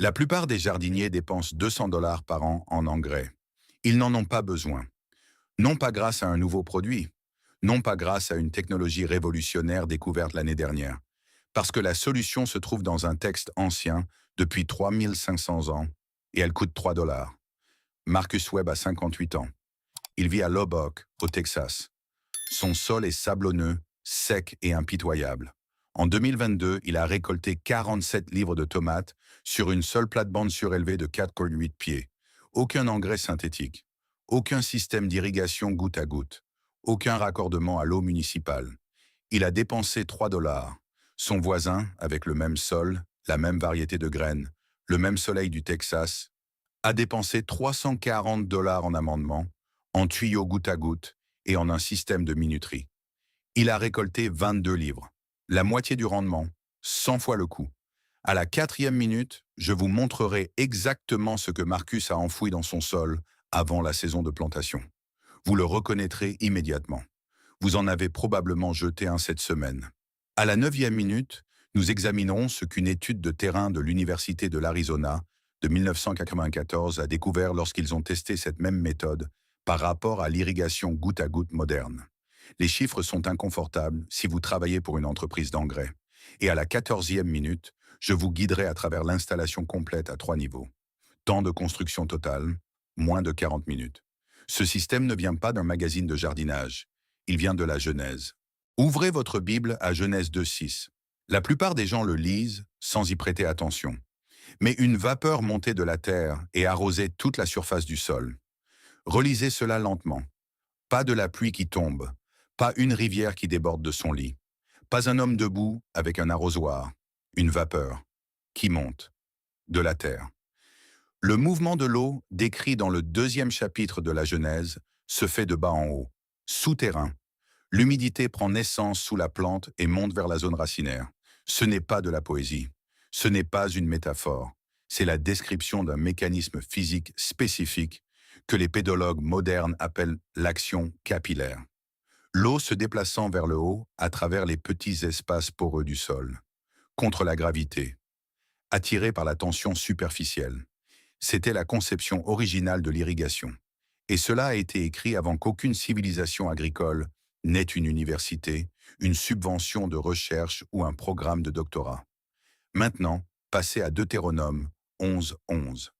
La plupart des jardiniers dépensent 200 $ par an en engrais. Ils n'en ont pas besoin. Non pas grâce à un nouveau produit, non pas grâce à une technologie révolutionnaire découverte l'année dernière, parce que la solution se trouve dans un texte ancien depuis 3500 ans et elle coûte 3 $. Marcus Webb a 58 ans. Il vit à Lubbock, au Texas. Son sol est sablonneux, sec et impitoyable. En 2022, il a récolté 47 livres de tomates sur une seule plate-bande surélevée de 4,8 pieds. Aucun engrais synthétique, aucun système d'irrigation goutte à goutte, aucun raccordement à l'eau municipale. Il a dépensé 3 $. Son voisin, avec le même sol, la même variété de graines, le même soleil du Texas, a dépensé 340 $ en amendement, en tuyaux goutte à goutte et en un système de minuterie. Il a récolté 22 livres, la moitié du rendement, 100 fois le coût. À la 4e minute, je vous montrerai exactement ce que Marcus a enfoui dans son sol avant la saison de plantation. Vous le reconnaîtrez immédiatement. Vous en avez probablement jeté un cette semaine. À la 9e minute, nous examinerons ce qu'une étude de terrain de l'Université de l'Arizona de 1994 a découvert lorsqu'ils ont testé cette même méthode par rapport à l'irrigation goutte à goutte moderne. Les chiffres sont inconfortables si vous travaillez pour une entreprise d'engrais. Et à la 14e minute, je vous guiderai à travers l'installation complète à 3 niveaux. Temps de construction total, moins de 40 minutes. Ce système ne vient pas d'un magazine de jardinage, il vient de la Genèse. Ouvrez votre Bible à Genèse 2,6. La plupart des gens le lisent sans y prêter attention. Mais une vapeur montait de la terre et arrosait toute la surface du sol. Relisez cela lentement. Pas de la pluie qui tombe, pas une rivière qui déborde de son lit, pas un homme debout avec un arrosoir, une vapeur qui monte de la terre. Le mouvement de l'eau, décrit dans le 2e chapitre de la Genèse, se fait de bas en haut, souterrain. L'humidité prend naissance sous la plante et monte vers la zone racinaire. Ce n'est pas de la poésie, ce n'est pas une métaphore, c'est la description d'un mécanisme physique spécifique que les pédologues modernes appellent l'action capillaire. L'eau se déplaçant vers le haut à travers les petits espaces poreux du sol, contre la gravité, attirée par la tension superficielle. C'était la conception originale de l'irrigation. Et cela a été écrit avant qu'aucune civilisation agricole n'ait une université, une subvention de recherche ou un programme de doctorat. Maintenant, passez à Deutéronome 11:11.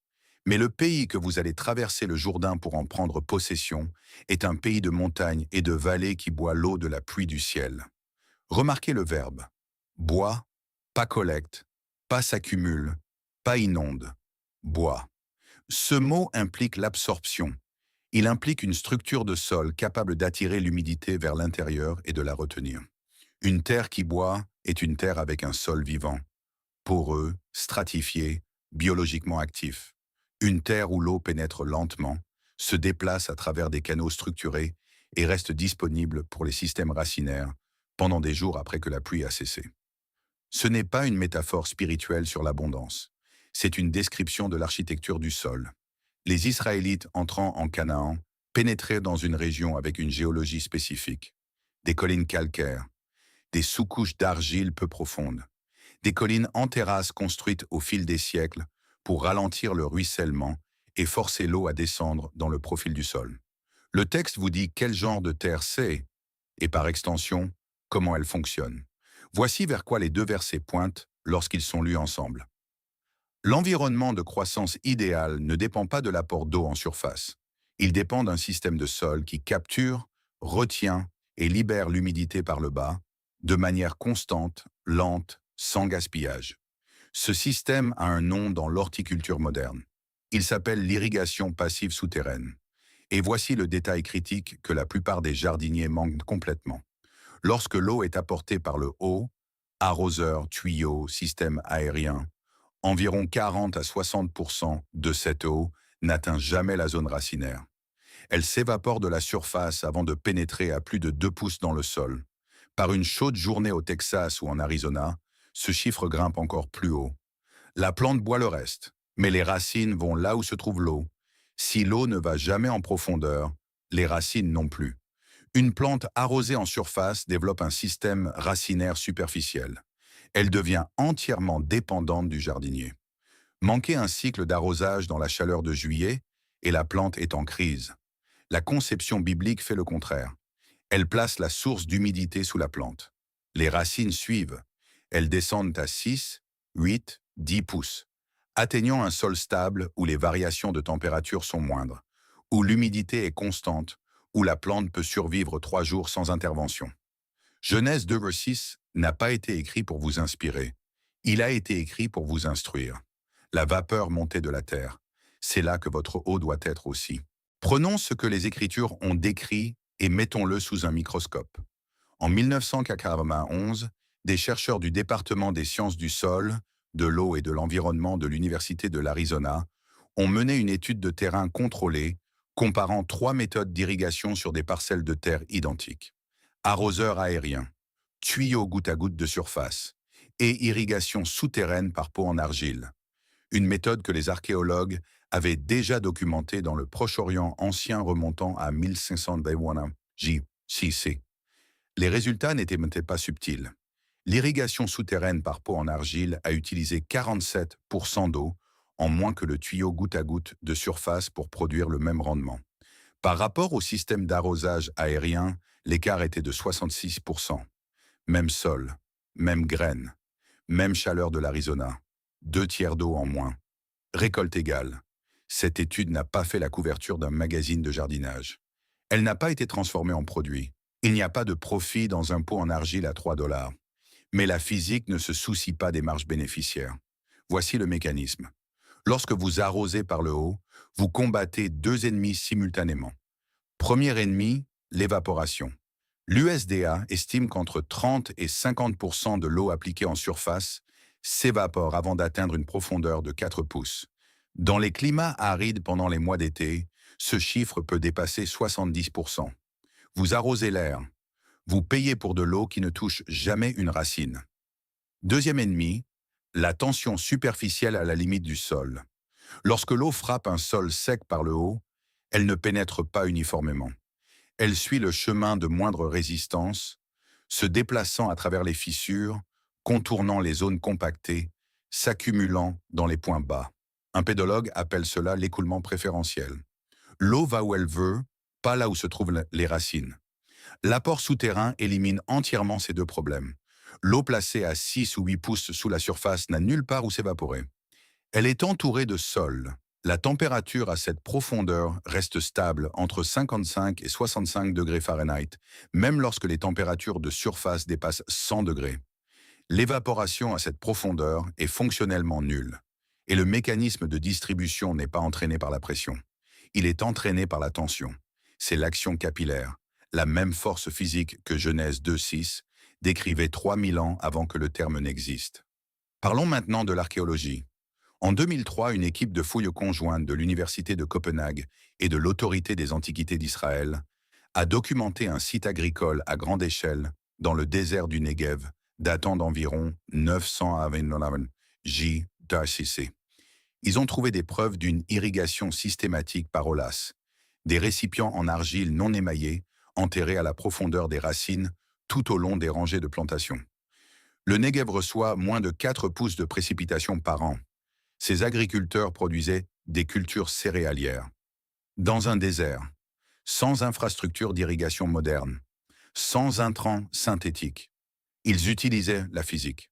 Mais le pays que vous allez traverser le Jourdain pour en prendre possession est un pays de montagnes et de vallées qui boit l'eau de la pluie du ciel. Remarquez le verbe. Boit, pas collecte, pas s'accumule, pas inonde. Boit. Ce mot implique l'absorption. Il implique une structure de sol capable d'attirer l'humidité vers l'intérieur et de la retenir. Une terre qui boit est une terre avec un sol vivant, poreux, stratifié, biologiquement actif. Une terre où l'eau pénètre lentement, se déplace à travers des canaux structurés et reste disponible pour les systèmes racinaires pendant des jours après que la pluie a cessé. Ce n'est pas une métaphore spirituelle sur l'abondance, c'est une description de l'architecture du sol. Les Israélites entrant en Canaan pénétraient dans une région avec une géologie spécifique. Des collines calcaires, des sous-couches d'argile peu profondes, des collines en terrasse construites au fil des siècles pour ralentir le ruissellement et forcer l'eau à descendre dans le profil du sol. Le texte vous dit quel genre de terre c'est, et par extension, comment elle fonctionne. Voici vers quoi les deux versets pointent lorsqu'ils sont lus ensemble. L'environnement de croissance idéal ne dépend pas de l'apport d'eau en surface. Il dépend d'un système de sol qui capture, retient et libère l'humidité par le bas, de manière constante, lente, sans gaspillage. Ce système a un nom dans l'horticulture moderne. Il s'appelle l'irrigation passive souterraine. Et voici le détail critique que la plupart des jardiniers manquent complètement. Lorsque l'eau est apportée par le haut, arroseur, tuyau, système aérien, environ 40 à 60% de cette eau n'atteint jamais la zone racinaire. Elle s'évapore de la surface avant de pénétrer à plus de 2 pouces dans le sol. Par une chaude journée au Texas ou en Arizona, ce chiffre grimpe encore plus haut. La plante boit le reste, mais les racines vont là où se trouve l'eau. Si l'eau ne va jamais en profondeur, les racines non plus. Une plante arrosée en surface développe un système racinaire superficiel. Elle devient entièrement dépendante du jardinier. Manquez un cycle d'arrosage dans la chaleur de juillet et la plante est en crise. La conception biblique fait le contraire. Elle place la source d'humidité sous la plante. Les racines suivent. Elles descendent à 6, 8, 10 pouces, atteignant un sol stable où les variations de température sont moindres, où l'humidité est constante, où la plante peut survivre 3 jours sans intervention. Genèse 2:6 n'a pas été écrit pour vous inspirer. Il a été écrit pour vous instruire. La vapeur montée de la terre. C'est là que votre eau doit être aussi. Prenons ce que les Écritures ont décrit et mettons-le sous un microscope. En 1991, des chercheurs du département des sciences du sol, de l'eau et de l'environnement de l'Université de l'Arizona ont mené une étude de terrain contrôlée comparant 3 méthodes d'irrigation sur des parcelles de terre identiques. Arroseur aérien, tuyau goutte à goutte de surface et irrigation souterraine par pot en argile. Une méthode que les archéologues avaient déjà documentée dans le Proche-Orient ancien remontant à 1500 JCC. Les résultats n'étaient pas subtils. L'irrigation souterraine par pot en argile a utilisé 47% d'eau en moins que le tuyau goutte à goutte de surface pour produire le même rendement. Par rapport au système d'arrosage aérien, l'écart était de 66%. Même sol, même graines, même chaleur de l'Arizona, 2/3 d'eau en moins. Récolte égale. Cette étude n'a pas fait la couverture d'un magazine de jardinage. Elle n'a pas été transformée en produit. Il n'y a pas de profit dans un pot en argile à 3 $. Mais la physique ne se soucie pas des marges bénéficiaires. Voici le mécanisme. Lorsque vous arrosez par le haut, vous combattez 2 ennemis simultanément. Premier ennemi, l'évaporation. L'USDA estime qu'entre 30 et 50% de l'eau appliquée en surface s'évapore avant d'atteindre une profondeur de 4 pouces. Dans les climats arides pendant les mois d'été, ce chiffre peut dépasser 70%. Vous arrosez l'air. Vous payez pour de l'eau qui ne touche jamais une racine. Deuxième ennemi, la tension superficielle à la limite du sol. Lorsque l'eau frappe un sol sec par le haut, elle ne pénètre pas uniformément. Elle suit le chemin de moindre résistance, se déplaçant à travers les fissures, contournant les zones compactées, s'accumulant dans les points bas. Un pédologue appelle cela l'écoulement préférentiel. L'eau va où elle veut, pas là où se trouvent les racines. L'apport souterrain élimine entièrement ces deux problèmes. L'eau placée à 6 ou 8 pouces sous la surface n'a nulle part où s'évaporer. Elle est entourée de sol. La température à cette profondeur reste stable entre 55 et 65 degrés Fahrenheit, même lorsque les températures de surface dépassent 100 degrés. L'évaporation à cette profondeur est fonctionnellement nulle, et le mécanisme de distribution n'est pas entraîné par la pression. Il est entraîné par la tension. C'est l'action capillaire, la même force physique que Genèse 2:6 décrivait 3000 ans avant que le terme n'existe. Parlons maintenant de l'archéologie. En 2003, une équipe de fouilles conjointes de l'Université de Copenhague et de l'Autorité des Antiquités d'Israël a documenté un site agricole à grande échelle dans le désert du Negev datant d'environ 900 JCC. Ils ont trouvé des preuves d'une irrigation systématique par Olas, des récipients en argile non émaillés enterrés à la profondeur des racines tout au long des rangées de plantations. Le Negev reçoit moins de 4 pouces de précipitations par an. Ces agriculteurs produisaient des cultures céréalières. Dans un désert, sans infrastructure d'irrigation moderne, sans intrants synthétiques, ils utilisaient la physique.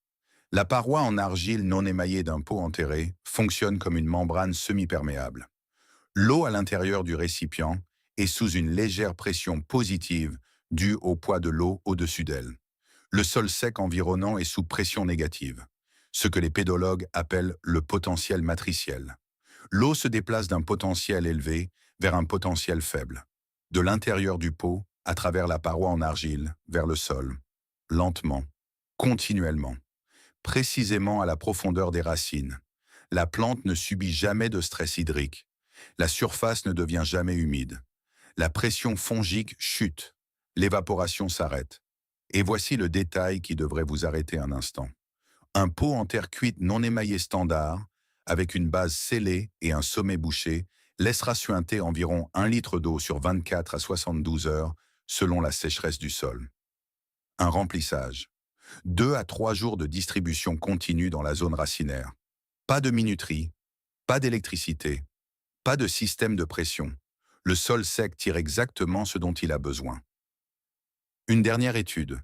La paroi en argile non émaillée d'un pot enterré fonctionne comme une membrane semi-perméable. L'eau à l'intérieur du récipient est sous une légère pression positive due au poids de l'eau au-dessus d'elle. Le sol sec environnant est sous pression négative, ce que les pédologues appellent le potentiel matriciel. L'eau se déplace d'un potentiel élevé vers un potentiel faible, de l'intérieur du pot, à travers la paroi en argile, vers le sol, lentement, continuellement, précisément à la profondeur des racines. La plante ne subit jamais de stress hydrique. La surface ne devient jamais humide. La pression fongique chute. L'évaporation s'arrête. Et voici le détail qui devrait vous arrêter un instant. Un pot en terre cuite non émaillée standard, avec une base scellée et un sommet bouché, laissera suinter environ 1 litre d'eau sur 24 à 72 heures, selon la sécheresse du sol. Un remplissage. 2 à 3 jours de distribution continue dans la zone racinaire. Pas de minuterie, Pas d'électricité, pas de système de pression. Le sol sec tire exactement ce dont il a besoin. Une dernière étude.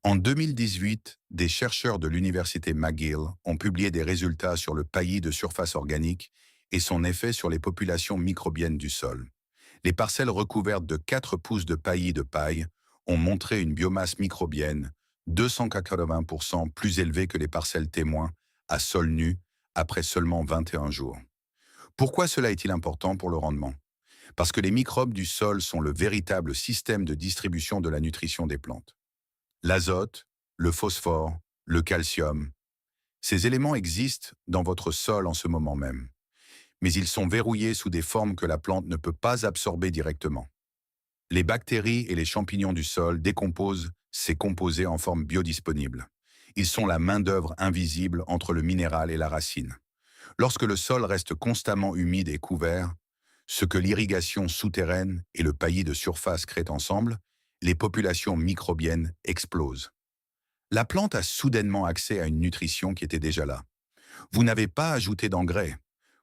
En 2018, des chercheurs de l'université McGill ont publié des résultats sur le paillis de surface organique et son effet sur les populations microbiennes du sol. Les parcelles recouvertes de 4 pouces de paillis de paille ont montré une biomasse microbienne 280% plus élevée que les parcelles témoins à sol nu après seulement 21 jours. Pourquoi cela est-il important pour le rendement? Parce que les microbes du sol sont le véritable système de distribution de la nutrition des plantes. L'azote, le phosphore, le calcium, ces éléments existent dans votre sol en ce moment même, mais ils sont verrouillés sous des formes que la plante ne peut pas absorber directement. Les bactéries et les champignons du sol décomposent ces composés en forme biodisponible. Ils sont la main-d'œuvre invisible entre le minéral et la racine. Lorsque le sol reste constamment humide et couvert, ce que l'irrigation souterraine et le paillis de surface créent ensemble, les populations microbiennes explosent. La plante a soudainement accès à une nutrition qui était déjà là. Vous n'avez pas ajouté d'engrais.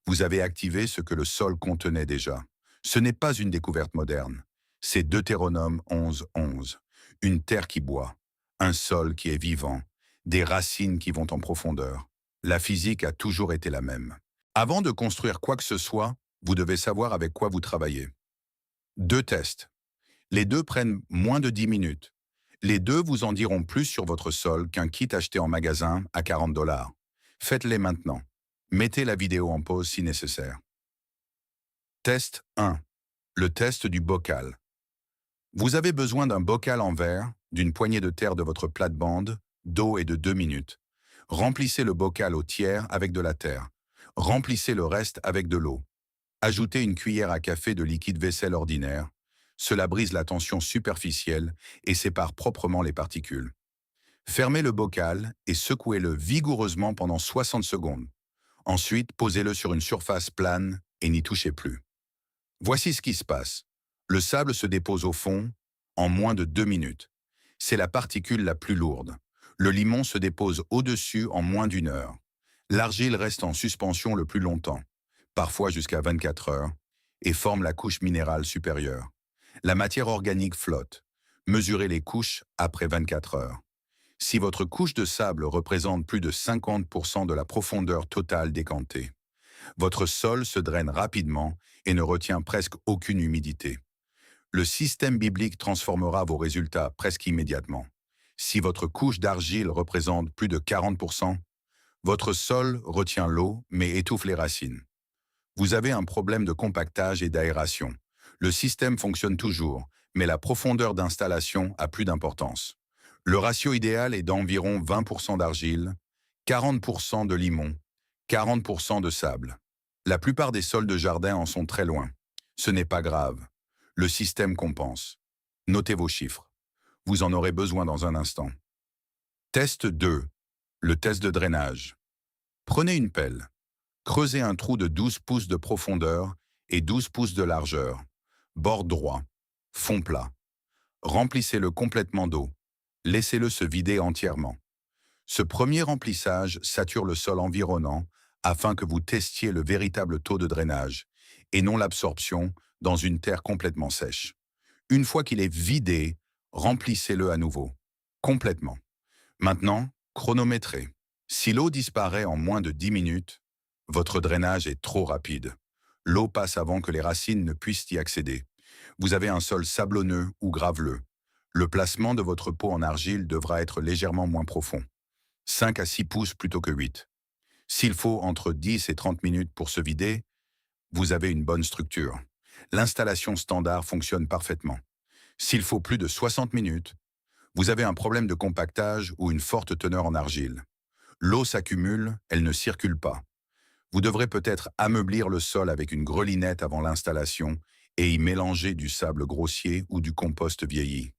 Vous avez activé ce que le sol contenait déjà. Ce n'est pas une découverte moderne. C'est Deutéronome 11.11. Une terre qui boit, un sol qui est vivant, des racines qui vont en profondeur. La physique a toujours été la même. Avant de construire quoi que ce soit, vous devez savoir avec quoi vous travaillez. 2 tests. Les deux prennent moins de 10 minutes. Les deux vous en diront plus sur votre sol qu'un kit acheté en magasin à 40 $. Faites-les maintenant. Mettez la vidéo en pause si nécessaire. Test 1. Le test du bocal. Vous avez besoin d'un bocal en verre, d'une poignée de terre de votre plate-bande, d'eau et de 2 minutes. Remplissez le bocal au tiers avec de la terre. Remplissez le reste avec de l'eau. Ajoutez une cuillère à café de liquide vaisselle ordinaire. Cela brise la tension superficielle et sépare proprement les particules. Fermez le bocal et secouez-le vigoureusement pendant 60 secondes. Ensuite, posez-le sur une surface plane et n'y touchez plus. Voici ce qui se passe. Le sable se dépose au fond en moins de 2 minutes. C'est la particule la plus lourde. Le limon se dépose au-dessus en moins d'1 heure. L'argile reste en suspension le plus longtemps, parfois jusqu'à 24 heures, et forme la couche minérale supérieure. La matière organique flotte. Mesurez les couches après 24 heures. Si votre couche de sable représente plus de 50% de la profondeur totale décantée, votre sol se draine rapidement et ne retient presque aucune humidité. Le système biblique transformera vos résultats presque immédiatement. Si votre couche d'argile représente plus de 40%, votre sol retient l'eau mais étouffe les racines. Vous avez un problème de compactage et d'aération. Le système fonctionne toujours, mais la profondeur d'installation a plus d'importance. Le ratio idéal est d'environ 20% d'argile, 40% de limon, 40% de sable. La plupart des sols de jardin en sont très loin. Ce n'est pas grave. Le système compense. Notez vos chiffres. Vous en aurez besoin dans un instant. Test 2. Le test de drainage. Prenez une pelle. Creusez un trou de 12 pouces de profondeur et 12 pouces de largeur. Bord droit. Fond plat. Remplissez-le complètement d'eau. Laissez-le se vider entièrement. Ce premier remplissage sature le sol environnant afin que vous testiez le véritable taux de drainage et non l'absorption dans une terre complètement sèche. Une fois qu'il est vidé, remplissez-le à nouveau, complètement. Maintenant, chronométrez. Si l'eau disparaît en moins de 10 minutes, votre drainage est trop rapide. L'eau passe avant que les racines ne puissent y accéder. Vous avez un sol sablonneux ou graveleux. Le placement de votre pot en argile devra être légèrement moins profond. 5 à 6 pouces plutôt que 8. S'il faut entre 10 et 30 minutes pour se vider, vous avez une bonne structure. L'installation standard fonctionne parfaitement. S'il faut plus de 60 minutes, vous avez un problème de compactage ou une forte teneur en argile. L'eau s'accumule, elle ne circule pas. Vous devrez peut-être ameublir le sol avec une grelinette avant l'installation et y mélanger du sable grossier ou du compost vieilli.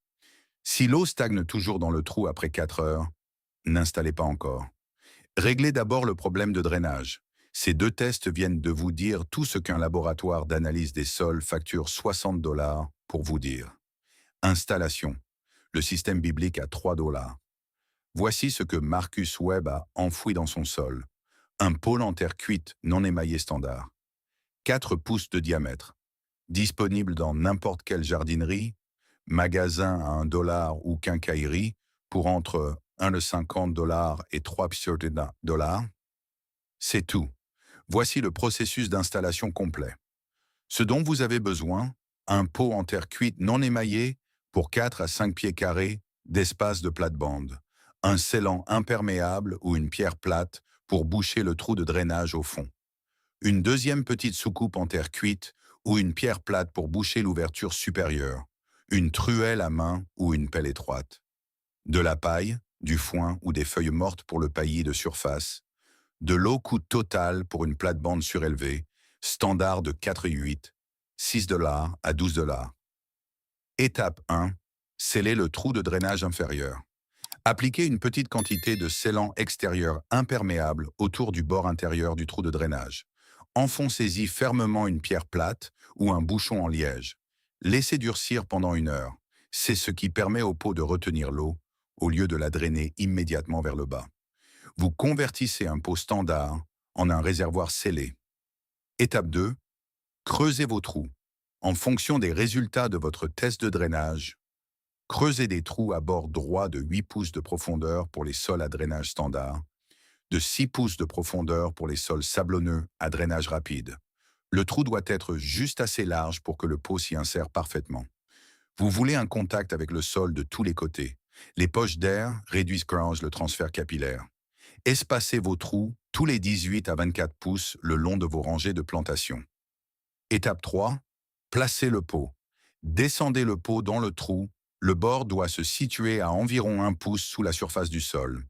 Si l'eau stagne toujours dans le trou après 4 heures, n'installez pas encore. Réglez d'abord le problème de drainage. Ces 2 tests viennent de vous dire tout ce qu'un laboratoire d'analyse des sols facture 60 $ pour vous dire. Installation. Le système biblique à 3 $. Voici ce que Marcus Webb a enfoui dans son sol. Un pôle en terre cuite non émaillé standard. 4 pouces de diamètre. Disponible dans n'importe quelle jardinerie, magasin à 1 $ ou quincaillerie pour entre 1,50 $ et 3,00 $. C'est tout. Voici le processus d'installation complet. Ce dont vous avez besoin, un pot en terre cuite non émaillé pour 4 à 5 pieds carrés d'espace de plate-bande, un scellant imperméable ou une pierre plate pour boucher le trou de drainage au fond, une deuxième petite soucoupe en terre cuite ou une pierre plate pour boucher l'ouverture supérieure, une truelle à main ou une pelle étroite, de la paille, du foin ou des feuilles mortes pour le paillis de surface, de l'eau coût totale pour une plate-bande surélevée, standard de 4,8, 6 $ à 12 $. Étape 1. Sceller le trou de drainage inférieur. Appliquez une petite quantité de scellant extérieur imperméable autour du bord intérieur du trou de drainage. Enfoncez-y fermement une pierre plate ou un bouchon en liège. Laissez durcir pendant 1 heure. C'est ce qui permet au pot de retenir l'eau, au lieu de la drainer immédiatement vers le bas. Vous convertissez un pot standard en un réservoir scellé. Étape 2. Creusez vos trous. En fonction des résultats de votre test de drainage, creusez des trous à bord droit de 8 pouces de profondeur pour les sols à drainage standard, de 6 pouces de profondeur pour les sols sablonneux à drainage rapide. Le trou doit être juste assez large pour que le pot s'y insère parfaitement. Vous voulez un contact avec le sol de tous les côtés. Les poches d'air réduisent le transfert capillaire. Espacez vos trous tous les 18 à 24 pouces le long de vos rangées de plantation. Étape 3. Placez le pot. Descendez le pot dans le trou. Le bord doit se situer à environ 1 pouce sous la surface du sol.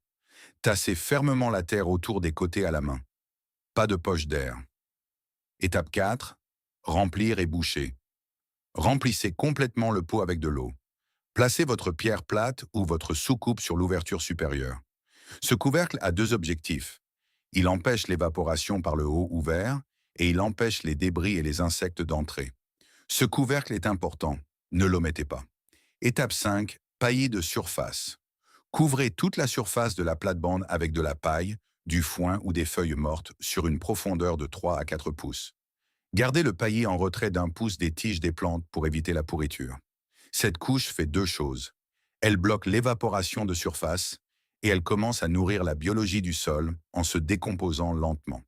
Tassez fermement la terre autour des côtés à la main. Pas de poche d'air. Étape 4. Remplir et boucher. Remplissez complètement le pot avec de l'eau. Placez votre pierre plate ou votre soucoupe sur l'ouverture supérieure. Ce couvercle a 2 objectifs. Il empêche l'évaporation par le haut ouvert et il empêche les débris et les insectes d'entrer. Ce couvercle est important, ne l'omettez pas. Étape 5. Paillis de surface. Couvrez toute la surface de la plate-bande avec de la paille, du foin ou des feuilles mortes sur une profondeur de 3 à 4 pouces. Gardez le paillis en retrait d'1 pouce des tiges des plantes pour éviter la pourriture. Cette couche fait 2 choses. Elle bloque l'évaporation de surface et elle commence à nourrir la biologie du sol en se décomposant lentement.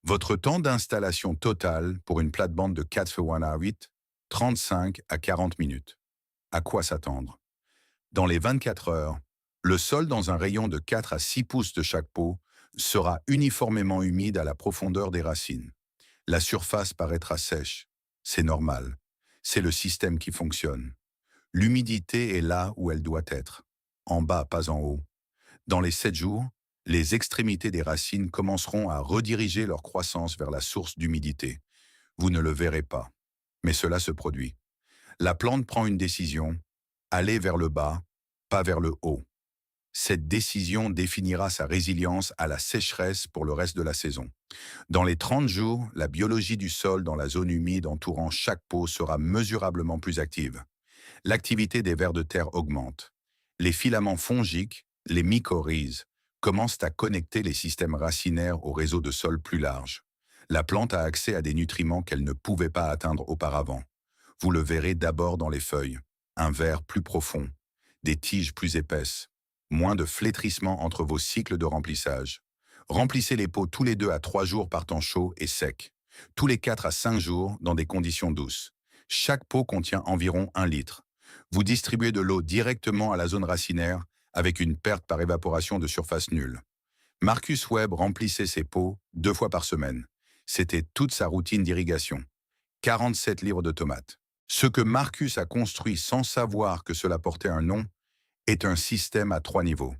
Votre temps d'installation total pour une plate-bande de 4x1/8, 35 à 40 minutes. À quoi s'attendre? Dans les 24 heures, le sol dans un rayon de 4 à 6 pouces de chaque pot sera uniformément humide à la profondeur des racines. La surface paraîtra sèche. C'est normal. C'est le système qui fonctionne. L'humidité est là où elle doit être. En bas, pas en haut. Dans les 7 jours, les extrémités des racines commenceront à rediriger leur croissance vers la source d'humidité. Vous ne le verrez pas, mais cela se produit. La plante prend une décision, aller vers le bas, pas vers le haut. Cette décision définira sa résilience à la sécheresse pour le reste de la saison. Dans les 30 jours, la biologie du sol dans la zone humide entourant chaque pot sera mesurablement plus active. L'activité des vers de terre augmente. Les filaments fongiques, les mycorhizes, commencent à connecter les systèmes racinaires au réseau de sol plus large. La plante a accès à des nutriments qu'elle ne pouvait pas atteindre auparavant. Vous le verrez d'abord dans les feuilles. Un vert plus profond, des tiges plus épaisses, moins de flétrissement entre vos cycles de remplissage. Remplissez les pots tous les 2 à 3 jours par temps chaud et sec, tous les 4 à 5 jours dans des conditions douces. Chaque pot contient environ 1 litre. Vous distribuez de l'eau directement à la zone racinaire avec une perte par évaporation de surface nulle. Marcus Webb remplissait ses pots 2 fois par semaine. C'était toute sa routine d'irrigation. 47 livres de tomates. Ce que Marcus a construit sans savoir que cela portait un nom est un système à 3 niveaux.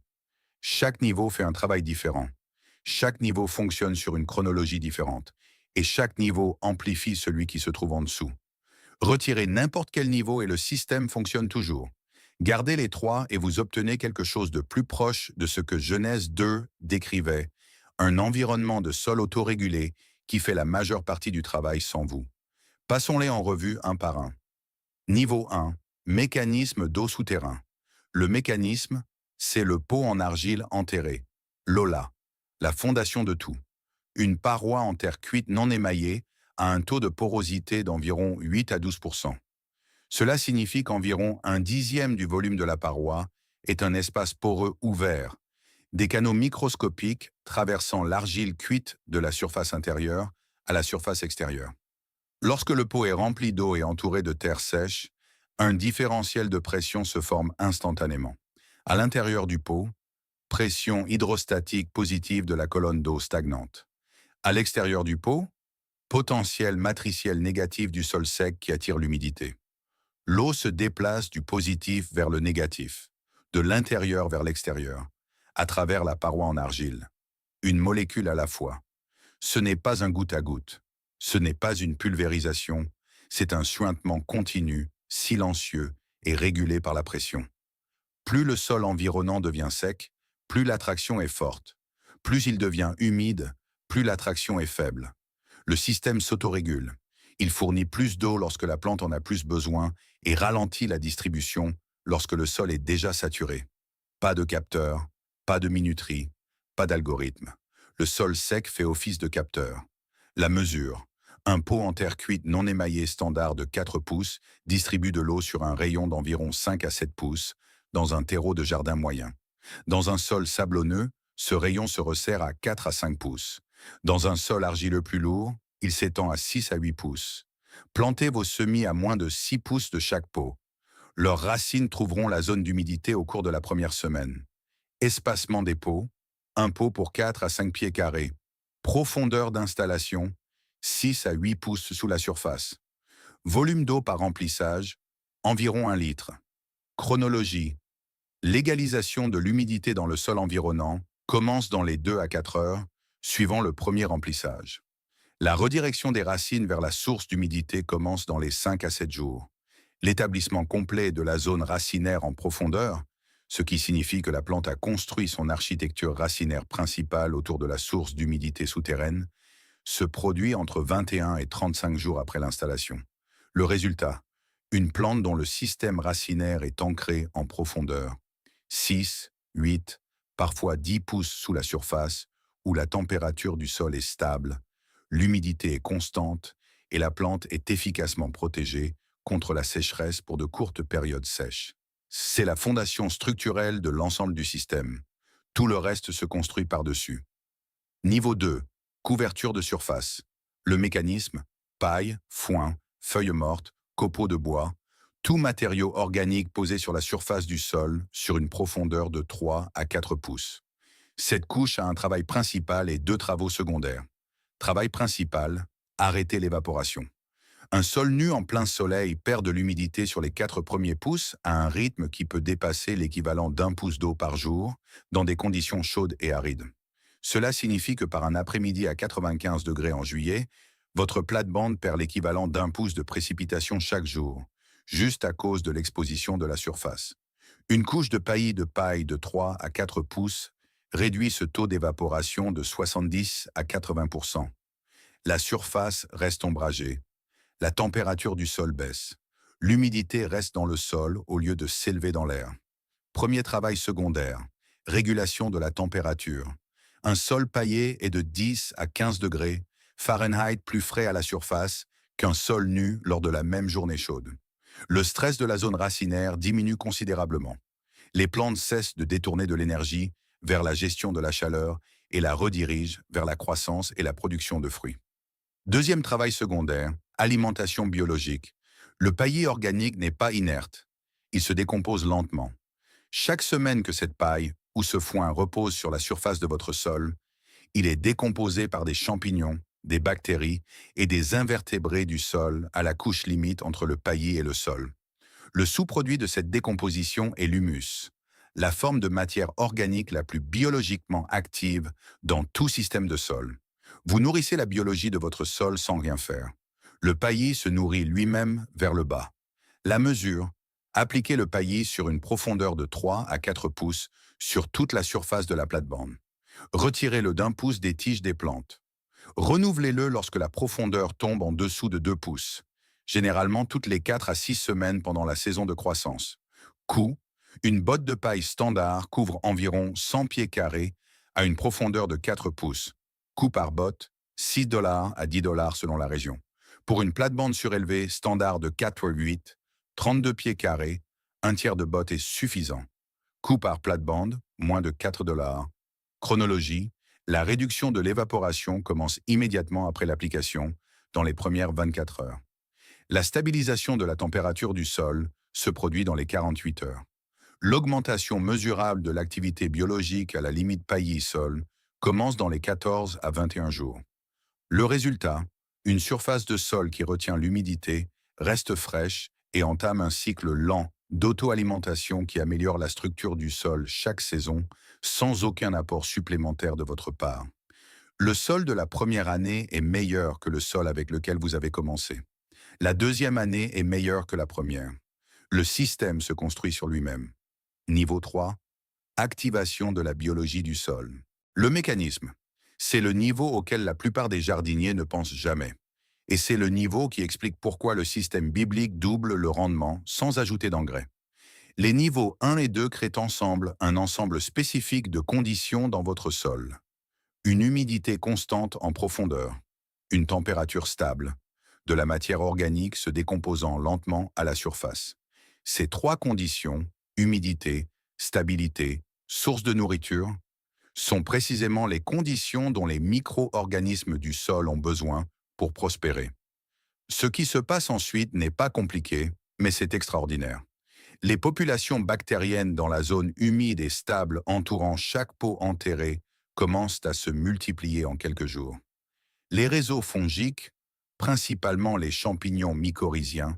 Chaque niveau fait un travail différent. Chaque niveau fonctionne sur une chronologie différente. Et chaque niveau amplifie celui qui se trouve en dessous. Retirez n'importe quel niveau et le système fonctionne toujours. Gardez les 3 et vous obtenez quelque chose de plus proche de ce que Genèse 2 décrivait, un environnement de sol autorégulé qui fait la majeure partie du travail sans vous. Passons-les en revue un par un. Niveau 1. Mécanisme d'eau souterrain. Le mécanisme, c'est le pot en argile enterré, l'OLA, la fondation de tout. Une paroi en terre cuite non émaillée a un taux de porosité d'environ 8 à 12 pour cent. Cela signifie qu'environ un dixième du volume de la paroi est un espace poreux ouvert, des canaux microscopiques traversant l'argile cuite de la surface intérieure à la surface extérieure. Lorsque le pot est rempli d'eau et entouré de terre sèche, un différentiel de pression se forme instantanément. À l'intérieur du pot, pression hydrostatique positive de la colonne d'eau stagnante. À l'extérieur du pot, potentiel matriciel négatif du sol sec qui attire l'humidité. L'eau se déplace du positif vers le négatif, de l'intérieur vers l'extérieur, à travers la paroi en argile. Une molécule à la fois. Ce n'est pas un goutte à goutte. Ce n'est pas une pulvérisation. C'est un suintement continu, silencieux et régulé par la pression. Plus le sol environnant devient sec, plus l'attraction est forte. Plus il devient humide, plus l'attraction est faible. Le système s'autorégule. Il fournit plus d'eau lorsque la plante en a plus besoin et ralentit la distribution lorsque le sol est déjà saturé. Pas de capteur, pas de minuterie, pas d'algorithme. Le sol sec fait office de capteur. La mesure. Un pot en terre cuite non émaillée standard de 4 pouces distribue de l'eau sur un rayon d'environ 5 à 7 pouces dans un terreau de jardin moyen. Dans un sol sablonneux, ce rayon se resserre à 4 à 5 pouces. Dans un sol argileux plus lourd, il s'étend à 6 à 8 pouces. Plantez vos semis à moins de 6 pouces de chaque pot. Leurs racines trouveront la zone d'humidité au cours de la première semaine. Espacement des pots, un pot pour 4 à 5 pieds carrés. Profondeur d'installation, 6 à 8 pouces sous la surface. Volume d'eau par remplissage, environ 1 litre. Chronologie. L'égalisation de l'humidité dans le sol environnant commence dans les 2 à 4 heures, suivant le premier remplissage. La redirection des racines vers la source d'humidité commence dans les 5 à 7 jours. L'établissement complet de la zone racinaire en profondeur, ce qui signifie que la plante a construit son architecture racinaire principale autour de la source d'humidité souterraine, se produit entre 21 et 35 jours après l'installation. Le résultat, une plante dont le système racinaire est ancré en profondeur, 6, 8, parfois 10 pouces sous la surface, où la température du sol est stable, l'humidité est constante et la plante est efficacement protégée contre la sécheresse pour de courtes périodes sèches. C'est la fondation structurelle de l'ensemble du système. Tout le reste se construit par-dessus. Niveau 2. Couverture de surface. Le mécanisme, paille, foin, feuilles mortes, copeaux de bois, tout matériau organique posé sur la surface du sol sur une profondeur de 3 à 4 pouces. Cette couche a un travail principal et 2 travaux secondaires. Travail principal, arrêter l'évaporation. Un sol nu en plein soleil perd de l'humidité sur les 4 premiers pouces à un rythme qui peut dépasser l'équivalent d'1 pouce d'eau par jour dans des conditions chaudes et arides. Cela signifie que par un après-midi à 95 degrés en juillet, votre plate-bande perd l'équivalent d'1 pouce de précipitation chaque jour, juste à cause de l'exposition de la surface. Une couche de paillis de paille de 3 à 4 pouces réduit ce taux d'évaporation de 70 à 80%. La surface reste ombragée. La température du sol baisse. L'humidité reste dans le sol au lieu de s'élever dans l'air. Premier travail secondaire, régulation de la température. Un sol paillé est de 10 à 15 degrés Fahrenheit plus frais à la surface qu'un sol nu lors de la même journée chaude. Le stress de la zone racinaire diminue considérablement. Les plantes cessent de détourner de l'énergie vers la gestion de la chaleur et la redirigent vers la croissance et la production de fruits. Deuxième travail secondaire, alimentation biologique. Le paillis organique n'est pas inerte. Il se décompose lentement. Chaque semaine que cette paille ou ce foin repose sur la surface de votre sol, il est décomposé par des champignons, des bactéries et des invertébrés du sol à la couche limite entre le paillis et le sol. Le sous-produit de cette décomposition est l'humus, la forme de matière organique la plus biologiquement active dans tout système de sol. Vous nourrissez la biologie de votre sol sans rien faire. Le paillis se nourrit lui-même vers le bas. La mesure, appliquez le paillis sur une profondeur de 3 à 4 pouces sur toute la surface de la plate-bande. Retirez-le d'1 pouce des tiges des plantes. Renouvelez-le lorsque la profondeur tombe en dessous de 2 pouces, généralement toutes les 4 à 6 semaines pendant la saison de croissance. Coût, une botte de paille standard couvre environ 100 pieds carrés à une profondeur de 4 pouces. Coût par botte, 6 dollars à 10 dollars selon la région. Pour une plate-bande surélevée standard de 4x8, 32 pieds carrés, un tiers de botte est suffisant. Coût par plate-bande, moins de 4 dollars. Chronologie, la réduction de l'évaporation commence immédiatement après l'application, dans les premières 24 heures. La stabilisation de la température du sol se produit dans les 48 heures. L'augmentation mesurable de l'activité biologique à la limite paillis-sol commence dans les 14 à 21 jours. Le résultat, une surface de sol qui retient l'humidité, reste fraîche et entame un cycle lent d'auto-alimentation qui améliore la structure du sol chaque saison sans aucun apport supplémentaire de votre part. Le sol de la première année est meilleur que le sol avec lequel vous avez commencé. La deuxième année est meilleure que la première. Le système se construit sur lui-même. Niveau 3, activation de la biologie du sol. Le mécanisme, c'est le niveau auquel la plupart des jardiniers ne pensent jamais. Et c'est le niveau qui explique pourquoi le système biblique double le rendement sans ajouter d'engrais. Les niveaux 1 et 2 créent ensemble un ensemble spécifique de conditions dans votre sol. Une humidité constante en profondeur, une température stable, de la matière organique se décomposant lentement à la surface. Ces trois conditions, humidité, stabilité, source de nourriture, sont précisément les conditions dont les micro-organismes du sol ont besoin pour prospérer. Ce qui se passe ensuite n'est pas compliqué, mais c'est extraordinaire. Les populations bactériennes dans la zone humide et stable entourant chaque pot enterré commencent à se multiplier en quelques jours. Les réseaux fongiques, principalement les champignons mycorhiziens,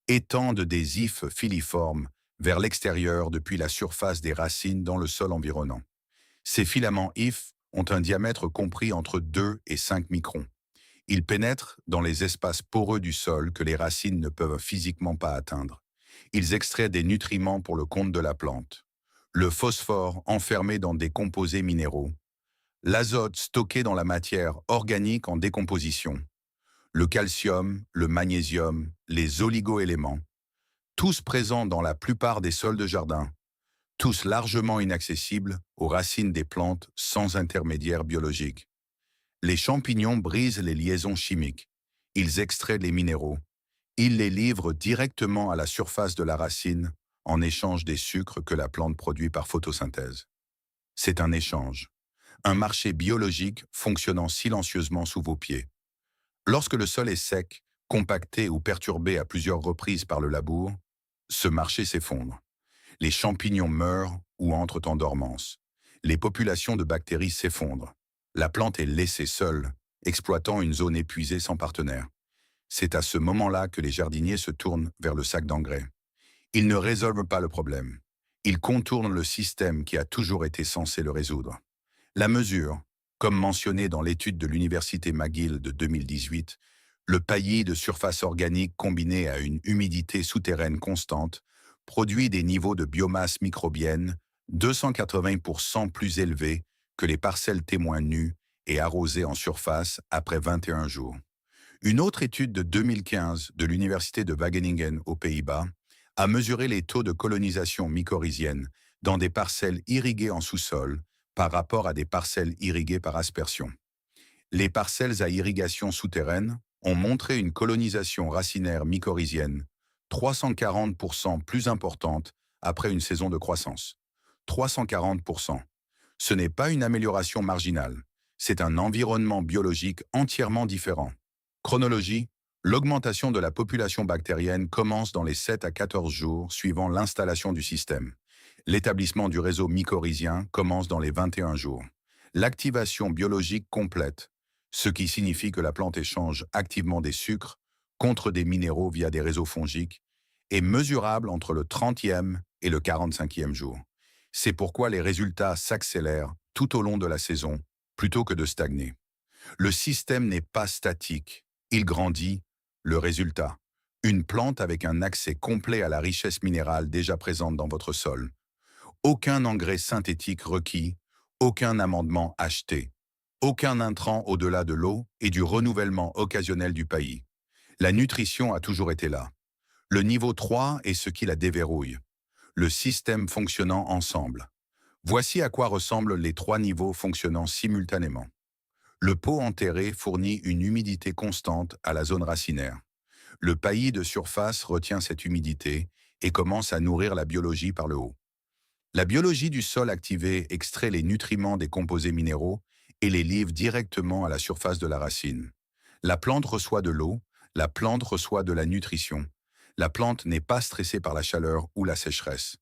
étendent des ifs filiformes vers l'extérieur depuis la surface des racines dans le sol environnant. Ces filaments ifs ont un diamètre compris entre 2 et 5 microns. Ils pénètrent dans les espaces poreux du sol que les racines ne peuvent physiquement pas atteindre. Ils extraient des nutriments pour le compte de la plante. Le phosphore enfermé dans des composés minéraux. L'azote stocké dans la matière organique en décomposition. Le calcium, le magnésium, les oligoéléments. Tous présents dans la plupart des sols de jardin. Tous largement inaccessibles aux racines des plantes sans intermédiaire biologique. Les champignons brisent les liaisons chimiques. Ils extraient les minéraux. Ils les livrent directement à la surface de la racine en échange des sucres que la plante produit par photosynthèse. C'est un échange. Un marché biologique fonctionnant silencieusement sous vos pieds. Lorsque le sol est sec, compacté ou perturbé à plusieurs reprises par le labour, ce marché s'effondre. Les champignons meurent ou entrent en dormance. Les populations de bactéries s'effondrent. La plante est laissée seule, exploitant une zone épuisée sans partenaire. C'est à ce moment-là que les jardiniers se tournent vers le sac d'engrais. Ils ne résolvent pas le problème. Ils contournent le système qui a toujours été censé le résoudre. La mesure, comme mentionné dans l'étude de l'Université McGill de 2018, le paillis de surface organique combiné à une humidité souterraine constante produit des niveaux de biomasse microbienne 280% plus élevés que les parcelles témoins nues et arrosées en surface après 21 jours. Une autre étude de 2015 de l'Université de Wageningen aux Pays-Bas a mesuré les taux de colonisation mycorhizienne dans des parcelles irriguées en sous-sol par rapport à des parcelles irriguées par aspersion. Les parcelles à irrigation souterraine ont montré une colonisation racinaire mycorhizienne 340% plus importante après une saison de croissance. 340%. Ce n'est pas une amélioration marginale, c'est un environnement biologique entièrement différent. Chronologie, l'augmentation de la population bactérienne commence dans les 7 à 14 jours suivant l'installation du système. L'établissement du réseau mycorhizien commence dans les 21 jours. L'activation biologique complète, ce qui signifie que la plante échange activement des sucres contre des minéraux via des réseaux fongiques, est mesurable entre le 30e et le 45e jour. C'est pourquoi les résultats s'accélèrent tout au long de la saison, plutôt que de stagner. Le système n'est pas statique, il grandit. Le résultat, une plante avec un accès complet à la richesse minérale déjà présente dans votre sol. Aucun engrais synthétique requis, aucun amendement acheté, aucun intrant au-delà de l'eau et du renouvellement occasionnel du paillis. La nutrition a toujours été là. Le niveau 3 est ce qui la déverrouille. Le système fonctionnant ensemble. Voici à quoi ressemblent les 3 niveaux fonctionnant simultanément. Le pot enterré fournit une humidité constante à la zone racinaire. Le paillis de surface retient cette humidité et commence à nourrir la biologie par le haut. La biologie du sol activé extrait les nutriments des composés minéraux et les livre directement à la surface de la racine. La plante reçoit de l'eau, la plante reçoit de la nutrition. La plante n'est pas stressée par la chaleur ou la sécheresse.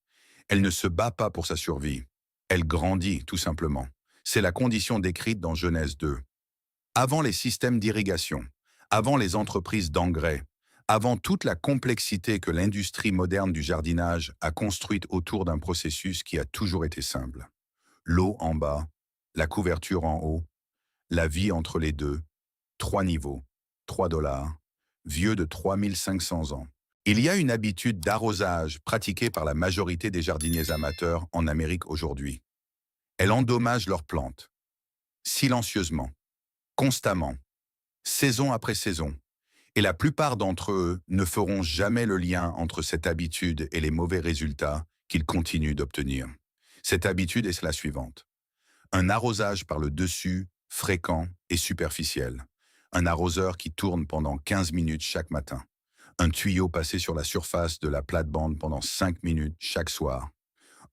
Elle ne se bat pas pour sa survie. Elle grandit, tout simplement. C'est la condition décrite dans Genèse 2. Avant les systèmes d'irrigation, avant les entreprises d'engrais, avant toute la complexité que l'industrie moderne du jardinage a construite autour d'un processus qui a toujours été simple. L'eau en bas, la couverture en haut, la vie entre les deux, 3 niveaux, 3 $, vieux de 3500 ans. Il y a une habitude d'arrosage pratiquée par la majorité des jardiniers amateurs en Amérique aujourd'hui. Elle endommage leurs plantes, silencieusement, constamment, saison après saison. Et la plupart d'entre eux ne feront jamais le lien entre cette habitude et les mauvais résultats qu'ils continuent d'obtenir. Cette habitude est la suivante. Un arrosage par le dessus, fréquent et superficiel. Un arroseur qui tourne pendant 15 minutes chaque matin. Un tuyau passé sur la surface de la plate-bande pendant 5 minutes chaque soir.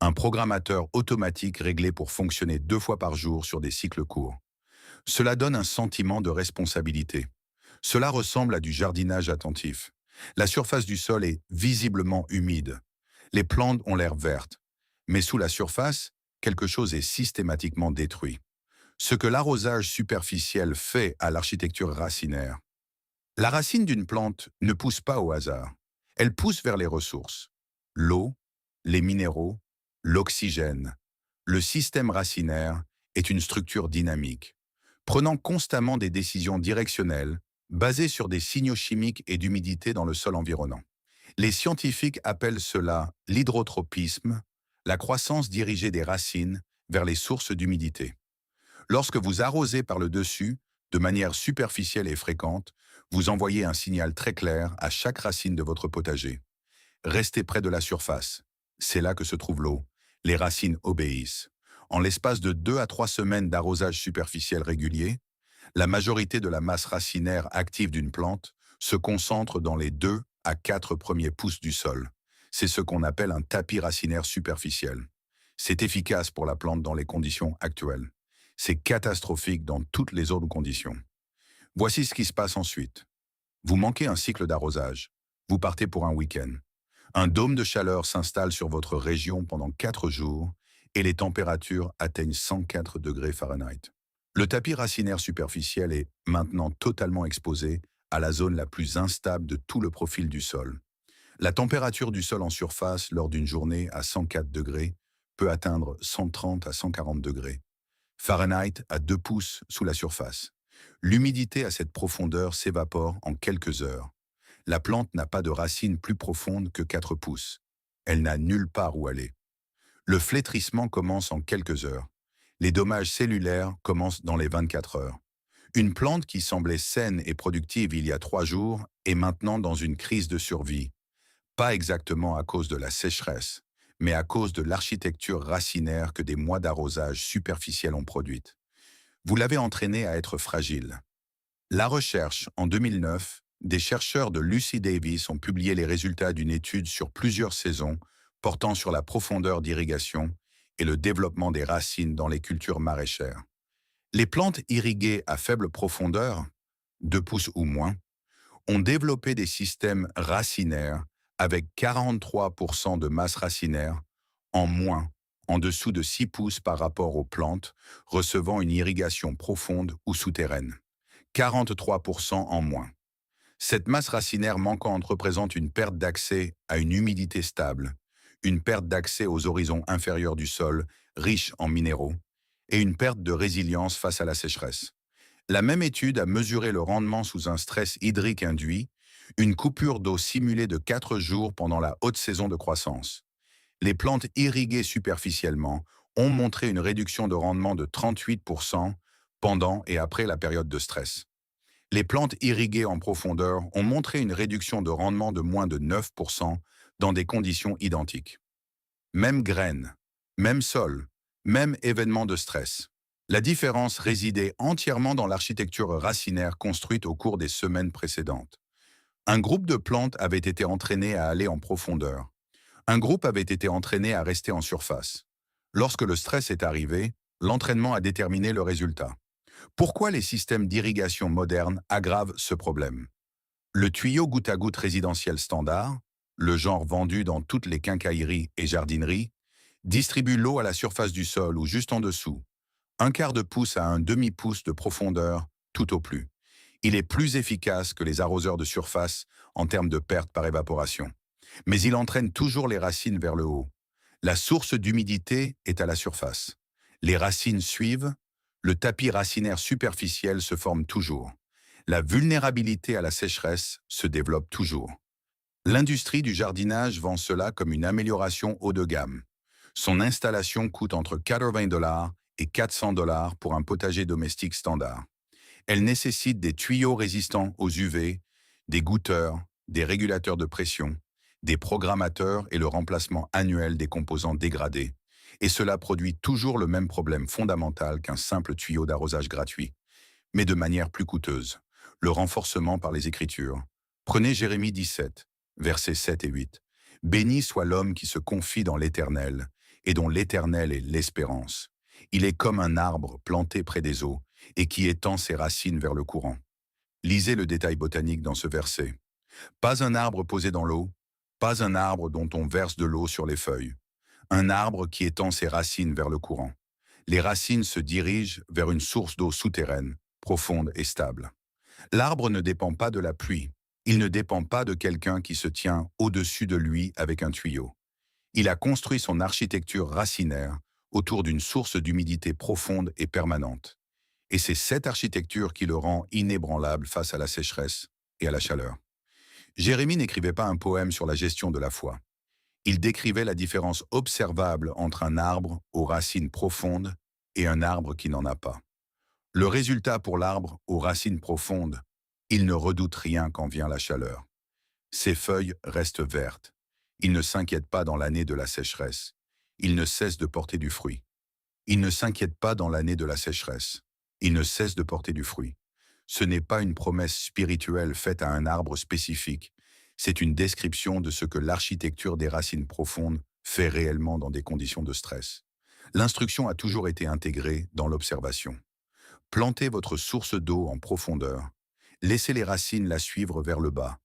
Un programmateur automatique réglé pour fonctionner 2 fois par jour sur des cycles courts. Cela donne un sentiment de responsabilité. Cela ressemble à du jardinage attentif. La surface du sol est visiblement humide. Les plantes ont l'air vertes. Mais sous la surface, quelque chose est systématiquement détruit. Ce que l'arrosage superficiel fait à l'architecture racinaire. La racine d'une plante ne pousse pas au hasard. Elle pousse vers les ressources. L'eau, les minéraux, l'oxygène. Le système racinaire est une structure dynamique, prenant constamment des décisions directionnelles basées sur des signaux chimiques et d'humidité dans le sol environnant. Les scientifiques appellent cela l'hydrotropisme, la croissance dirigée des racines vers les sources d'humidité. Lorsque vous arrosez par le dessus, de manière superficielle et fréquente, vous envoyez un signal très clair à chaque racine de votre potager. Restez près de la surface. C'est là que se trouve l'eau. Les racines obéissent. En l'espace de 2 à 3 semaines d'arrosage superficiel régulier, la majorité de la masse racinaire active d'une plante se concentre dans les 2 à 4 premiers pouces du sol. C'est ce qu'on appelle un tapis racinaire superficiel. C'est efficace pour la plante dans les conditions actuelles. C'est catastrophique dans toutes les autres conditions. Voici ce qui se passe ensuite. Vous manquez un cycle d'arrosage. Vous partez pour un week-end. Un dôme de chaleur s'installe sur votre région pendant 4 jours et les températures atteignent 104 degrés Fahrenheit. Le tapis racinaire superficiel est maintenant totalement exposé à la zone la plus instable de tout le profil du sol. La température du sol en surface lors d'une journée à 104 degrés peut atteindre 130 à 140 degrés. Fahrenheit à 2 pouces sous la surface. L'humidité à cette profondeur s'évapore en quelques heures. La plante n'a pas de racines plus profondes que 4 pouces. Elle n'a nulle part où aller. Le flétrissement commence en quelques heures. Les dommages cellulaires commencent dans les 24 heures. Une plante qui semblait saine et productive il y a 3 jours est maintenant dans une crise de survie. Pas exactement à cause de la sécheresse, mais à cause de l'architecture racinaire que des mois d'arrosage superficiel ont produite. Vous l'avez entraînée à être fragile. La recherche, en 2009, des chercheurs de Lucy Davis ont publié les résultats d'une étude sur plusieurs saisons portant sur la profondeur d'irrigation et le développement des racines dans les cultures maraîchères. Les plantes irriguées à faible profondeur, 2 pouces ou moins, ont développé des systèmes racinaires avec 43% de masse racinaire en moins, en dessous de 6 pouces par rapport aux plantes recevant une irrigation profonde ou souterraine. 43% en moins. Cette masse racinaire manquante représente une perte d'accès à une humidité stable, une perte d'accès aux horizons inférieurs du sol, riche en minéraux, et une perte de résilience face à la sécheresse. La même étude a mesuré le rendement sous un stress hydrique induit, une coupure d'eau simulée de 4 jours pendant la haute saison de croissance. Les plantes irriguées superficiellement ont montré une réduction de rendement de 38% pendant et après la période de stress. Les plantes irriguées en profondeur ont montré une réduction de rendement de moins de 9% dans des conditions identiques. Même graines, même sol, même événement de stress. La différence résidait entièrement dans l'architecture racinaire construite au cours des semaines précédentes. Un groupe de plantes avait été entraîné à aller en profondeur. Un groupe avait été entraîné à rester en surface. Lorsque le stress est arrivé, l'entraînement a déterminé le résultat. Pourquoi les systèmes d'irrigation modernes aggravent ce problème? Le tuyau goutte à goutte résidentiel standard, le genre vendu dans toutes les quincailleries et jardineries, distribue l'eau à la surface du sol ou juste en dessous, un quart de pouce à un demi-pouce de profondeur, tout au plus. Il est plus efficace que les arroseurs de surface en termes de perte par évaporation. Mais il entraîne toujours les racines vers le haut. La source d'humidité est à la surface. Les racines suivent, le tapis racinaire superficiel se forme toujours. La vulnérabilité à la sécheresse se développe toujours. L'industrie du jardinage vend cela comme une amélioration haut de gamme. Son installation coûte entre 80 $ et 400 $ pour un potager domestique standard. Elle nécessite des tuyaux résistants aux UV, des goutteurs, des régulateurs de pression, des programmateurs et le remplacement annuel des composants dégradés. Et cela produit toujours le même problème fondamental qu'un simple tuyau d'arrosage gratuit, mais de manière plus coûteuse. Le renforcement par les Écritures. Prenez Jérémie 17, versets 7 et 8. Béni soit l'homme qui se confie dans l'Éternel, et dont l'Éternel est l'espérance. Il est comme un arbre planté près des eaux, et qui étend ses racines vers le courant. Lisez le détail botanique dans ce verset. Pas un arbre posé dans l'eau, pas un arbre dont on verse de l'eau sur les feuilles. Un arbre qui étend ses racines vers le courant. Les racines se dirigent vers une source d'eau souterraine, profonde et stable. L'arbre ne dépend pas de la pluie. Il ne dépend pas de quelqu'un qui se tient au-dessus de lui avec un tuyau. Il a construit son architecture racinaire autour d'une source d'humidité profonde et permanente. Et c'est cette architecture qui le rend inébranlable face à la sécheresse et à la chaleur. Jérémie n'écrivait pas un poème sur la gestion de la foi. Il décrivait la différence observable entre un arbre aux racines profondes et un arbre qui n'en a pas. Le résultat pour l'arbre aux racines profondes, il ne redoute rien quand vient la chaleur. Ses feuilles restent vertes. Il ne s'inquiète pas dans l'année de la sécheresse. Il ne cesse de porter du fruit. Il ne s'inquiète pas dans l'année de la sécheresse. Il ne cesse de porter du fruit. Ce n'est pas une promesse spirituelle faite à un arbre spécifique. C'est une description de ce que l'architecture des racines profondes fait réellement dans des conditions de stress. L'instruction a toujours été intégrée dans l'observation. Plantez votre source d'eau en profondeur. Laissez les racines la suivre vers le bas.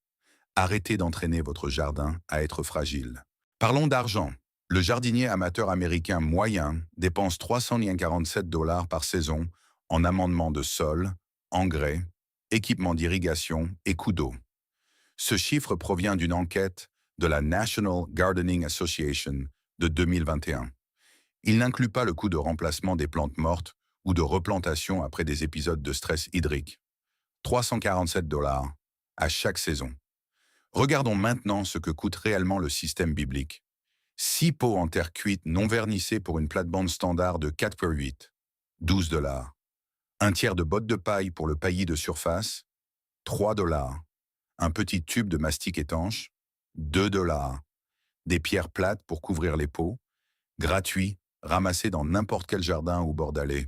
Arrêtez d'entraîner votre jardin à être fragile. Parlons d'argent. Le jardinier amateur américain moyen dépense 347 $ par saison en amendement de sol, engrais, équipement d'irrigation et coûts d'eau. Ce chiffre provient d'une enquête de la National Gardening Association de 2021. Il n'inclut pas le coût de remplacement des plantes mortes ou de replantation après des épisodes de stress hydrique. 347 $ à chaque saison. Regardons maintenant ce que coûte réellement le système biblique. 6 pots en terre cuite non vernissés pour une plate-bande standard de 4,8, 12 $. Un tiers de botte de paille pour le paillis de surface, 3 $. Un petit tube de mastic étanche, 2 $. Des pierres plates pour couvrir les pots, gratuits, ramassés dans n'importe quel jardin ou bord d'allée.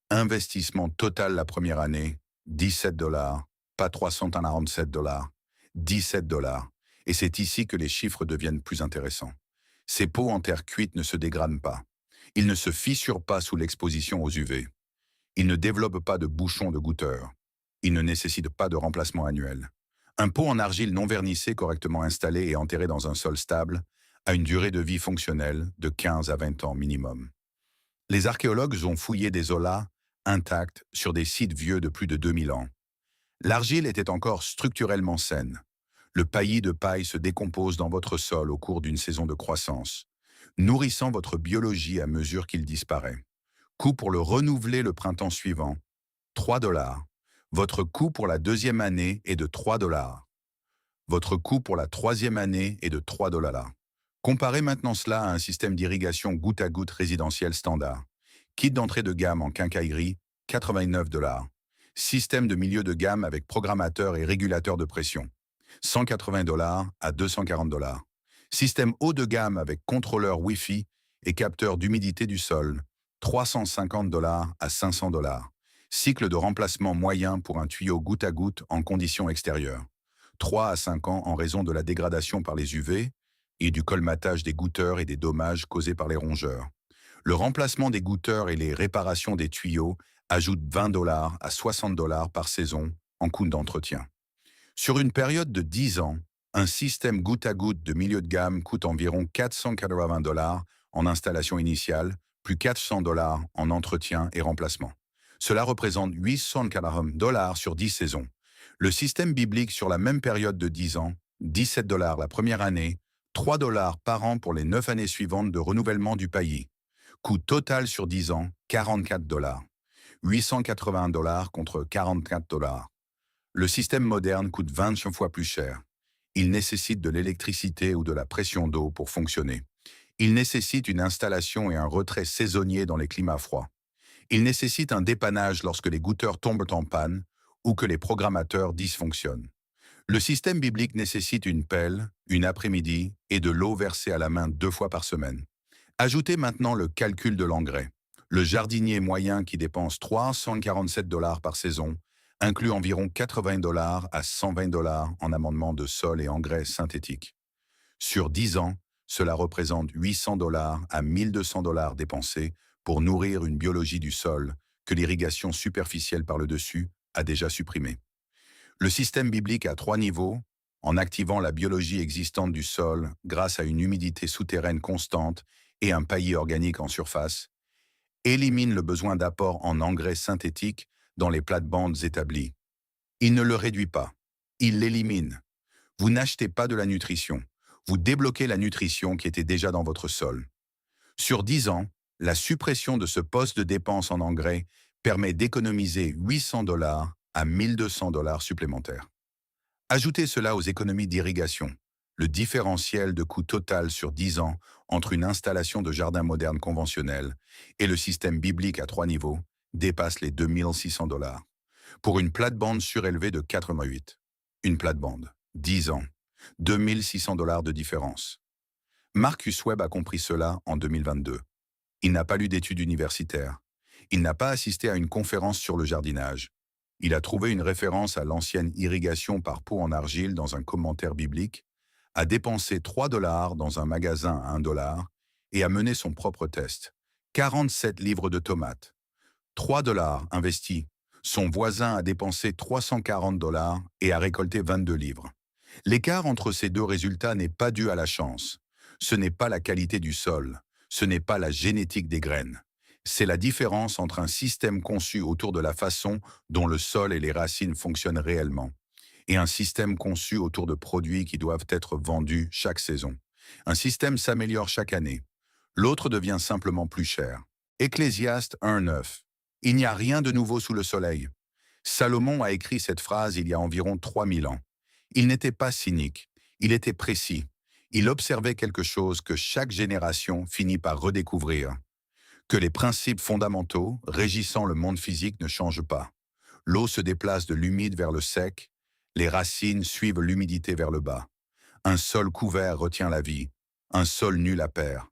Investissement total la première année, 17 $, pas 347 $, 17 $. Et c'est ici que les chiffres deviennent plus intéressants. Ces pots en terre cuite ne se dégradent pas. Ils ne se fissurent pas sous l'exposition aux UV. Ils ne développent pas de bouchons de goutteurs. Ils ne nécessitent pas de remplacement annuel. Un pot en argile non vernissé correctement installé et enterré dans un sol stable a une durée de vie fonctionnelle de 15 à 20 ans minimum. Les archéologues ont fouillé des olas intacts sur des sites vieux de plus de 2000 ans. L'argile était encore structurellement saine. Le paillis de paille se décompose dans votre sol au cours d'une saison de croissance, nourrissant votre biologie à mesure qu'il disparaît. Coût pour le renouveler le printemps suivant, 3 $. Votre coût pour la deuxième année est de 3 $. Votre coût pour la troisième année est de 3 $. Comparez maintenant cela à un système d'irrigation goutte à goutte résidentiel standard. Kit d'entrée de gamme en quincaillerie, 89 $. Système de milieu de gamme avec programmateur et régulateur de pression, 180 $ à 240 $. Système haut de gamme avec contrôleur Wi-Fi et capteur d'humidité du sol, $350 à $500. Cycle de remplacement moyen pour un tuyau goutte à goutte en conditions extérieures. 3 à 5 ans en raison de la dégradation par les UV et du colmatage des goutteurs et des dommages causés par les rongeurs. Le remplacement des goutteurs et les réparations des tuyaux ajoutent $20 à $60 par saison en coût d'entretien. Sur une période de 10 ans, un système goutte à goutte de milieu de gamme coûte environ $480 en installation initiale, plus $400 en entretien et remplacement. Cela représente $840 sur 10 saisons. Le système biblique sur la même période de 10 ans, $17 la première année, $3 par an pour les 9 années suivantes de renouvellement du pays. Coût total sur 10 ans, $44. $881 contre $44. Le système moderne coûte 25 fois plus cher. Il nécessite de l'électricité ou de la pression d'eau pour fonctionner. Il nécessite une installation et un retrait saisonnier dans les climats froids. Il nécessite un dépannage lorsque les goutteurs tombent en panne ou que les programmateurs dysfonctionnent. Le système biblique nécessite une pelle, une après-midi et de l'eau versée à la main 2 fois par semaine. Ajoutez maintenant le calcul de l'engrais. Le jardinier moyen qui dépense $347 par saison inclut environ $80 à $120 en amendement de sol et engrais synthétiques. Sur 10 ans, cela représente $800 à $1 200 dépensés pour nourrir une biologie du sol que l'irrigation superficielle par le dessus a déjà supprimée. Le système biblique a 3 niveaux, en activant la biologie existante du sol grâce à une humidité souterraine constante et un paillis organique en surface, élimine le besoin d'apport en engrais synthétiques dans les plates-bandes établies. Il ne le réduit pas, il l'élimine. Vous n'achetez pas de la nutrition, vous débloquez la nutrition qui était déjà dans votre sol. Sur 10 ans, la suppression de ce poste de dépense en engrais permet d'économiser $800 à $1 200 supplémentaires. Ajoutez cela aux économies d'irrigation. Le différentiel de coût total sur 10 ans entre une installation de jardin moderne conventionnel et le système biblique à 3 niveaux dépasse les $2600. Pour une plate-bande surélevée de 4,8. Une plate-bande, 10 ans, $2600 de différence. Marcus Webb a compris cela en 2022. Il n'a pas lu d'études universitaires. Il n'a pas assisté à une conférence sur le jardinage. Il a trouvé une référence à l'ancienne irrigation par pot en argile dans un commentaire biblique, a dépensé $3 dans un magasin à $1 et a mené son propre test. 47 livres de tomates. $3 investis. Son voisin a dépensé $340 et a récolté 22 livres. L'écart entre ces deux résultats n'est pas dû à la chance. Ce n'est pas la qualité du sol. Ce n'est pas la génétique des graines. C'est la différence entre un système conçu autour de la façon dont le sol et les racines fonctionnent réellement, et un système conçu autour de produits qui doivent être vendus chaque saison. Un système s'améliore chaque année. L'autre devient simplement plus cher. Ecclésiaste 1,9. Il n'y a rien de nouveau sous le soleil. Salomon a écrit cette phrase il y a environ 3000 ans. Il n'était pas cynique, il était précis. Il observait quelque chose que chaque génération finit par redécouvrir. Que les principes fondamentaux régissant le monde physique ne changent pas. L'eau se déplace de l'humide vers le sec, les racines suivent l'humidité vers le bas. Un sol couvert retient la vie, un sol nu la perd.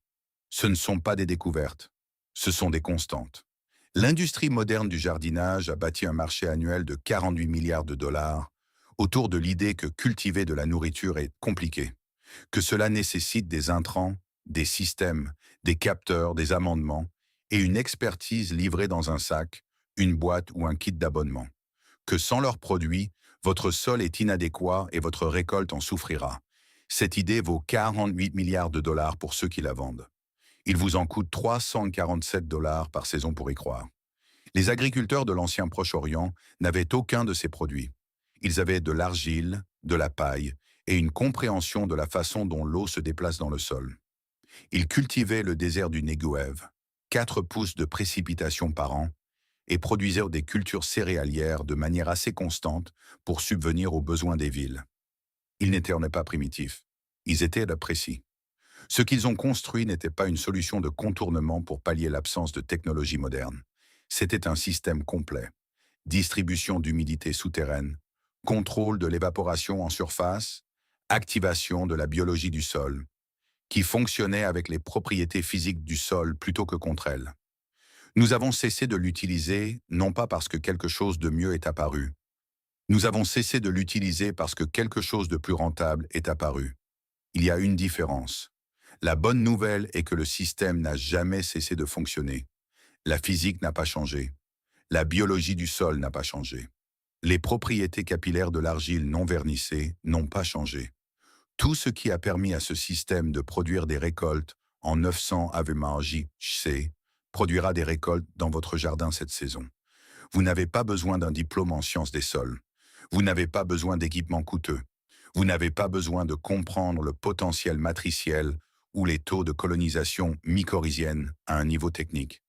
Ce ne sont pas des découvertes, ce sont des constantes. L'industrie moderne du jardinage a bâti un marché annuel de 48 milliards de dollars autour de l'idée que cultiver de la nourriture est compliqué, que cela nécessite des intrants, des systèmes, des capteurs, des amendements et une expertise livrée dans un sac, une boîte ou un kit d'abonnement. Que sans leurs produits, votre sol est inadéquat et votre récolte en souffrira. Cette idée vaut 48 milliards de dollars pour ceux qui la vendent. Il vous en coûte $347 par saison pour y croire. Les agriculteurs de l'ancien Proche-Orient n'avaient aucun de ces produits. Ils avaient de l'argile, de la paille et une compréhension de la façon dont l'eau se déplace dans le sol. Ils cultivaient le désert du Negev, 4 pouces de précipitations par an, et produisaient des cultures céréalières de manière assez constante pour subvenir aux besoins des villes. Ils n'étaient pas primitifs, ils étaient précis. Ce qu'ils ont construit n'était pas une solution de contournement pour pallier l'absence de technologie moderne. C'était un système complet. Distribution d'humidité souterraine, contrôle de l'évaporation en surface, activation de la biologie du sol, qui fonctionnait avec les propriétés physiques du sol plutôt que contre elles. Nous avons cessé de l'utiliser, non pas parce que quelque chose de mieux est apparu. Nous avons cessé de l'utiliser parce que quelque chose de plus rentable est apparu. Il y a une différence. La bonne nouvelle est que le système n'a jamais cessé de fonctionner. La physique n'a pas changé. La biologie du sol n'a pas changé. Les propriétés capillaires de l'argile non vernissée n'ont pas changé. Tout ce qui a permis à ce système de produire des récoltes en 900 AVMARJC produira des récoltes dans votre jardin cette saison. Vous n'avez pas besoin d'un diplôme en sciences des sols. Vous n'avez pas besoin d'équipements coûteux. Vous n'avez pas besoin de comprendre le potentiel matriciel ou les taux de colonisation mycorhizienne à un niveau technique.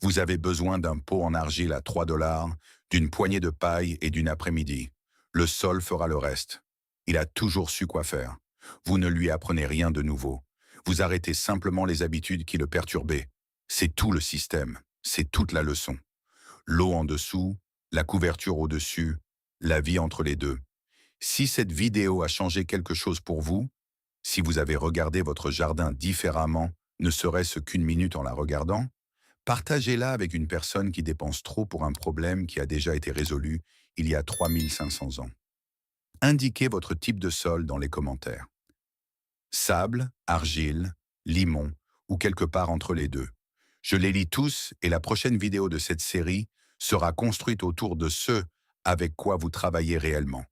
Vous avez besoin d'un pot en argile à 3 dollars, d'une poignée de paille et d'une après-midi. Le sol fera le reste. Il a toujours su quoi faire. Vous ne lui apprenez rien de nouveau. Vous arrêtez simplement les habitudes qui le perturbaient. C'est tout le système. C'est toute la leçon. L'eau en dessous, la couverture au-dessus, la vie entre les deux. Si cette vidéo a changé quelque chose pour vous, si vous avez regardé votre jardin différemment, ne serait-ce qu'une minute en la regardant, partagez-la avec une personne qui dépense trop pour un problème qui a déjà été résolu il y a 3500 ans. Indiquez votre type de sol dans les commentaires. Sable, argile, limon ou quelque part entre les deux. Je les lis tous et la prochaine vidéo de cette série sera construite autour de ce avec quoi vous travaillez réellement.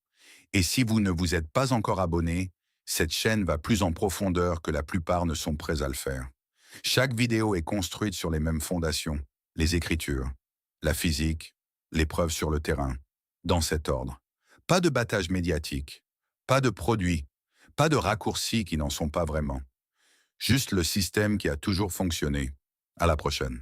Et si vous ne vous êtes pas encore abonné, cette chaîne va plus en profondeur que la plupart ne sont prêts à le faire. Chaque vidéo est construite sur les mêmes fondations, les écritures, la physique, les preuves sur le terrain, dans cet ordre. Pas de battage médiatique, pas de produits, pas de raccourcis qui n'en sont pas vraiment. Juste le système qui a toujours fonctionné. À la prochaine.